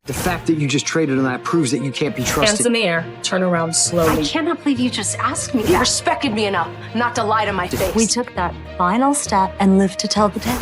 The fact that you just traded on that proves that you can't be trusted. Hands in the air. Turn around slowly. I cannot believe you just asked me You that. respected me enough not to lie to my face. We took that final step and lived to tell the tale.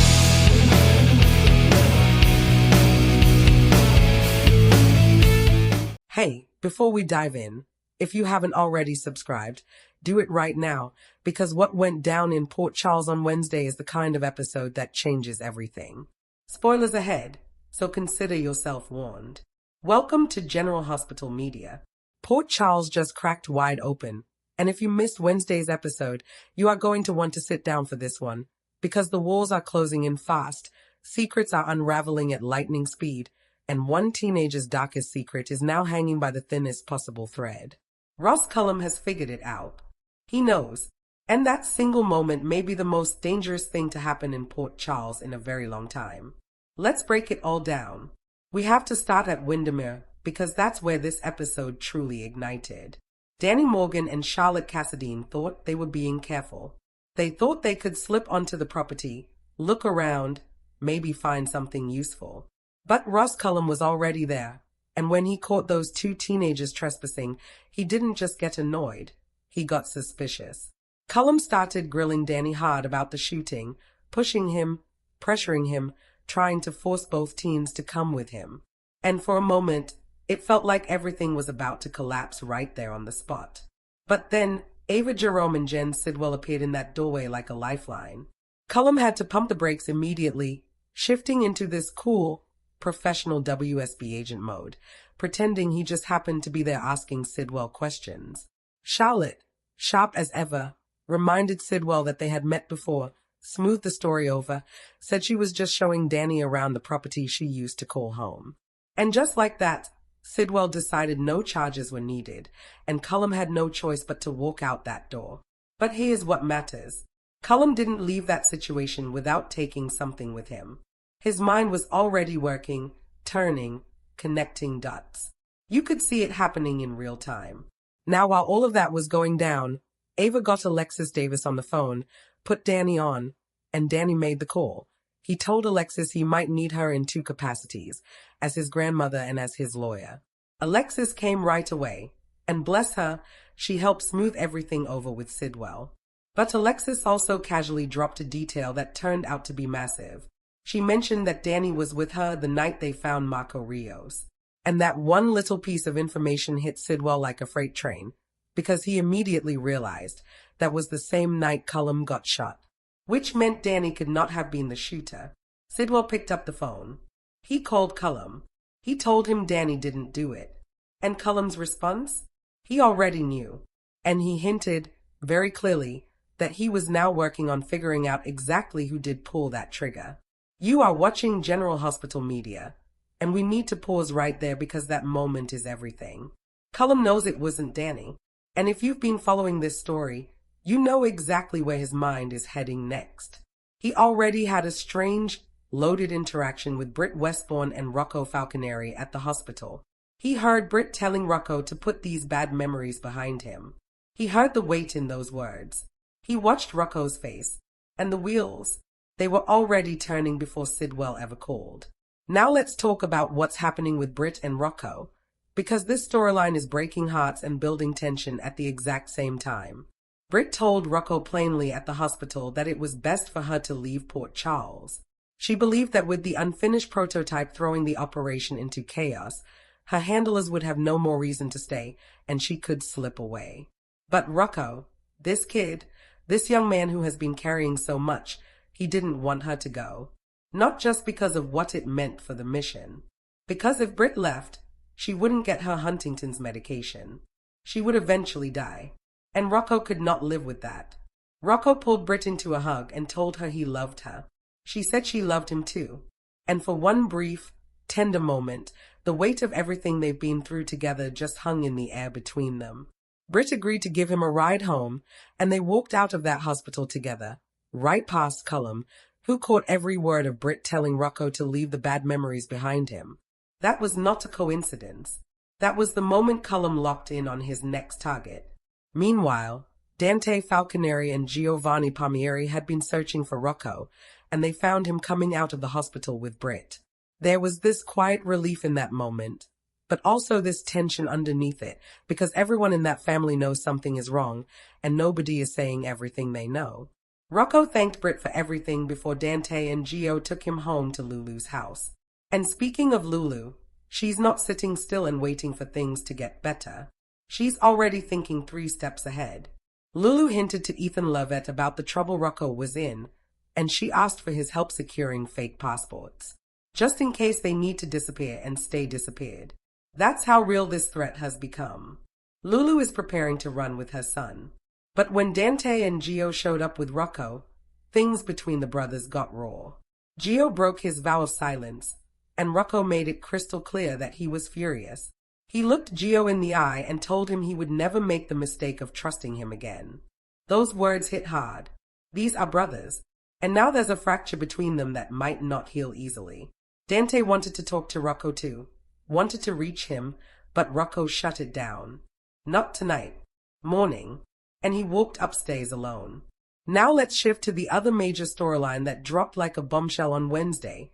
Hey, before we dive in, if you haven't already subscribed, do it right now, because what went down in Port Charles on Wednesday is the kind of episode that changes everything. Spoilers ahead, so consider yourself warned. Welcome to General Hospital Media. Port Charles just cracked wide open, and if you missed Wednesday's episode, you are going to want to sit down for this one, because the walls are closing in fast, secrets are unraveling at lightning speed, and one teenager's darkest secret is now hanging by the thinnest possible thread. Ross Cullum has figured it out. He knows, and that single moment may be the most dangerous thing to happen in Port Charles in a very long time. Let's break it all down. We have to start at Windermere, because that's where this episode truly ignited. Danny Morgan and Charlotte Cassadine thought they were being careful. They thought they could slip onto the property, look around, maybe find something useful. But Ross Cullum was already there, and when he caught those two teenagers trespassing, he didn't just get annoyed, he got suspicious. Cullum started grilling Danny hard about the shooting, pushing him, pressuring him, trying to force both teens to come with him. And for a moment, it felt like everything was about to collapse right there on the spot. But then, Ava Jerome and Jen Sidwell appeared in that doorway like a lifeline. Cullum had to pump the brakes immediately, shifting into this cool, professional WSB agent mode, pretending he just happened to be there asking Sidwell questions. Charlotte, sharp as ever, reminded Sidwell that they had met before, smoothed the story over, said she was just showing Danny around the property she used to call home. And just like that, Sidwell decided no charges were needed, and Cullum had no choice but to walk out that door. But here's what matters. Cullum didn't leave that situation without taking something with him. His mind was already working, turning, connecting dots. You could see it happening in real time. Now, while all of that was going down, Ava got Alexis Davis on the phone, put Danny on, and Danny made the call. He told Alexis he might need her in two capacities, as his grandmother and as his lawyer. Alexis came right away, and bless her, she helped smooth everything over with Sidwell. But Alexis also casually dropped a detail that turned out to be massive. She mentioned that Danny was with her the night they found Marco Rios. And that one little piece of information hit Sidwell like a freight train, because he immediately realized that was the same night Cullum got shot, which meant Danny could not have been the shooter. Sidwell picked up the phone. He called Cullum. He told him Danny didn't do it. And Cullum's response? He already knew. And he hinted, very clearly, that he was now working on figuring out exactly who did pull that trigger. You are watching General Hospital Media, and we need to pause right there because that moment is everything. Cullum knows it wasn't Danny, and if you've been following this story, you know exactly where his mind is heading next. He already had a strange, loaded interaction with Britt Westbourne and Rocco Falconeri at the hospital. He heard Britt telling Rocco to put these bad memories behind him. He heard the weight in those words. He watched Rocco's face, and the wheels. They were already turning before Sidwell ever called. Now let's talk about what's happening with Britt and Rocco, because this storyline is breaking hearts and building tension at the exact same time. Britt told Rocco plainly at the hospital that it was best for her to leave Port Charles. She believed that with the unfinished prototype throwing the operation into chaos, her handlers would have no more reason to stay, and she could slip away. But Rocco, this kid, this young man who has been carrying so much, he didn't want her to go. Not just because of what it meant for the mission. Because if Britt left, she wouldn't get her Huntington's medication. She would eventually die. And Rocco could not live with that. Rocco pulled Britt into a hug and told her he loved her. She said she loved him too. And for one brief, tender moment, the weight of everything they've been through together just hung in the air between them. Britt agreed to give him a ride home, and they walked out of that hospital together, right past Cullum, who caught every word of Britt telling Rocco to leave the bad memories behind him. That was not a coincidence. That was the moment Cullum locked in on his next target. Meanwhile, Dante Falconeri and Giovanni Palmieri had been searching for Rocco, and they found him coming out of the hospital with Britt. There was this quiet relief in that moment, but also this tension underneath it, because everyone in that family knows something is wrong, and nobody is saying everything they know. Rocco thanked Britt for everything before Dante and Gio took him home to Lulu's house. And speaking of Lulu, she's not sitting still and waiting for things to get better. She's already thinking 3 steps ahead. Lulu hinted to Ethan Lovett about the trouble Rocco was in, and she asked for his help securing fake passports, just in case they need to disappear and stay disappeared. That's how real this threat has become. Lulu is preparing to run with her son. But when Dante and Gio showed up with Rocco, things between the brothers got raw. Gio broke his vow of silence, and Rocco made it crystal clear that he was furious. He looked Gio in the eye and told him he would never make the mistake of trusting him again. Those words hit hard. These are brothers, and now there's a fracture between them that might not heal easily. Dante wanted to talk to Rocco too, wanted to reach him, but Rocco shut it down. Not tonight. Morning. And he walked upstairs alone. Now let's shift to the other major storyline that dropped like a bombshell on Wednesday,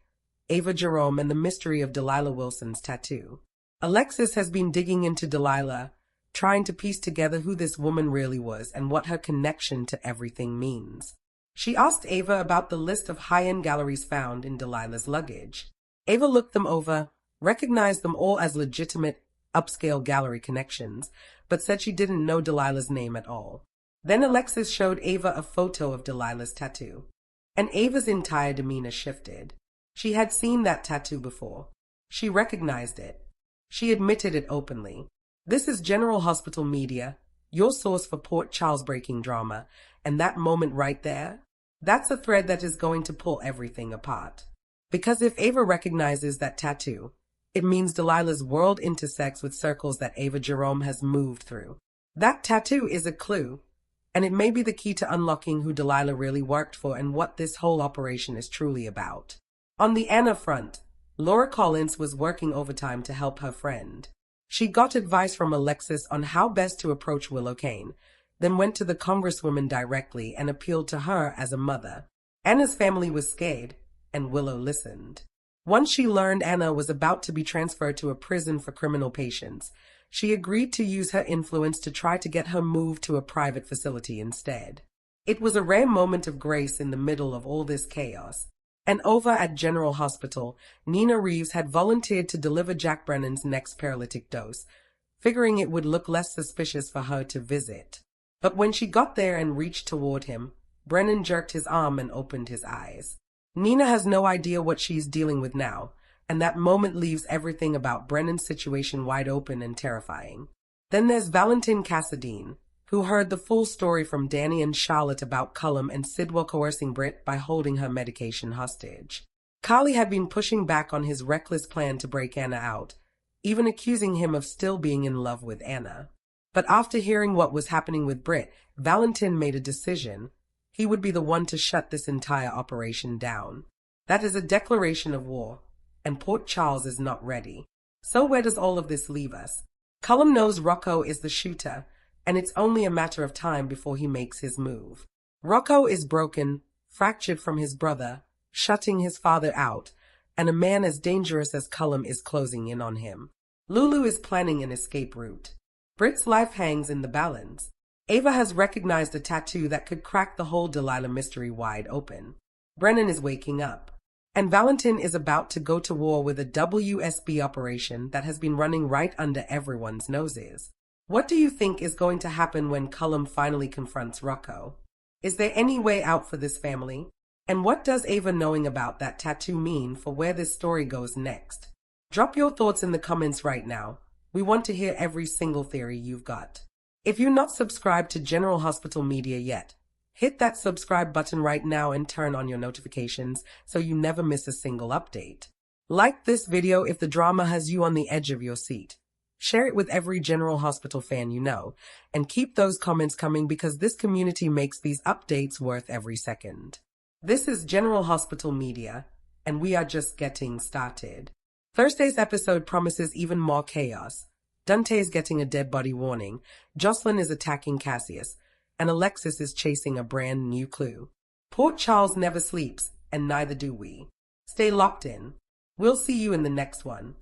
Ava Jerome and the mystery of Delilah Wilson's tattoo. Alexis has been digging into Delilah, trying to piece together who this woman really was and what her connection to everything means. She asked Ava about the list of high-end galleries found in Delilah's luggage. Ava looked them over, recognized them all as legitimate, upscale gallery connections, but said she didn't know Delilah's name at all. Then Alexis showed Ava a photo of Delilah's tattoo, and Ava's entire demeanor shifted. She had seen that tattoo before. She recognized it. She admitted it openly. This is General Hospital Media, your source for Port Charles breaking drama, and that moment right there, that's a thread that is going to pull everything apart. Because if Ava recognizes that tattoo, it means Delilah's world intersects with circles that Ava Jerome has moved through. That tattoo is a clue, and it may be the key to unlocking who Delilah really worked for and what this whole operation is truly about. On the Anna front, Laura Collins was working overtime to help her friend. She got advice from Alexis on how best to approach Willow Kane, then went to the Congresswoman directly and appealed to her as a mother. Anna's family was scared, and Willow listened. Once she learned Anna was about to be transferred to a prison for criminal patients, she agreed to use her influence to try to get her moved to a private facility instead. It was a rare moment of grace in the middle of all this chaos. And over at General Hospital, Nina Reeves had volunteered to deliver Jack Brennan's next paralytic dose, figuring it would look less suspicious for her to visit. But when she got there and reached toward him, Brennan jerked his arm and opened his eyes. Nina has no idea what she's dealing with now, and that moment leaves everything about Brennan's situation wide open and terrifying. Then there's Valentin Cassadine, who heard the full story from Danny and Charlotte about Cullum and Sidwell coercing Britt by holding her medication hostage. Carly had been pushing back on his reckless plan to break Anna out, even accusing him of still being in love with Anna. But after hearing what was happening with Britt, Valentin made a decision. He would be the one to shut this entire operation down. That is a declaration of war, and Port Charles is not ready. So where does all of this leave us? Cullum knows Rocco is the shooter, and it's only a matter of time before he makes his move. Rocco is broken, fractured from his brother, shutting his father out, and a man as dangerous as Cullum is closing in on him. Lulu is planning an escape route. Britt's life hangs in the balance. Ava has recognized a tattoo that could crack the whole Delilah mystery wide open. Brennan is waking up. And Valentin is about to go to war with a WSB operation that has been running right under everyone's noses. What do you think is going to happen when Cullum finally confronts Rocco? Is there any way out for this family? And what does Ava knowing about that tattoo mean for where this story goes next? Drop your thoughts in the comments right now. We want to hear every single theory you've got. If you're not subscribed to General Hospital Media yet, hit that subscribe button right now and turn on your notifications so you never miss a single update. Like this video if the drama has you on the edge of your seat. Share it with every General Hospital fan you know, and keep those comments coming because this community makes these updates worth every second. This is General Hospital Media, and we are just getting started. Thursday's episode promises even more chaos. Dante is getting a dead body warning, Jocelyn is attacking Cassius, and Alexis is chasing a brand new clue. Port Charles never sleeps, and neither do we. Stay locked in. We'll see you in the next one.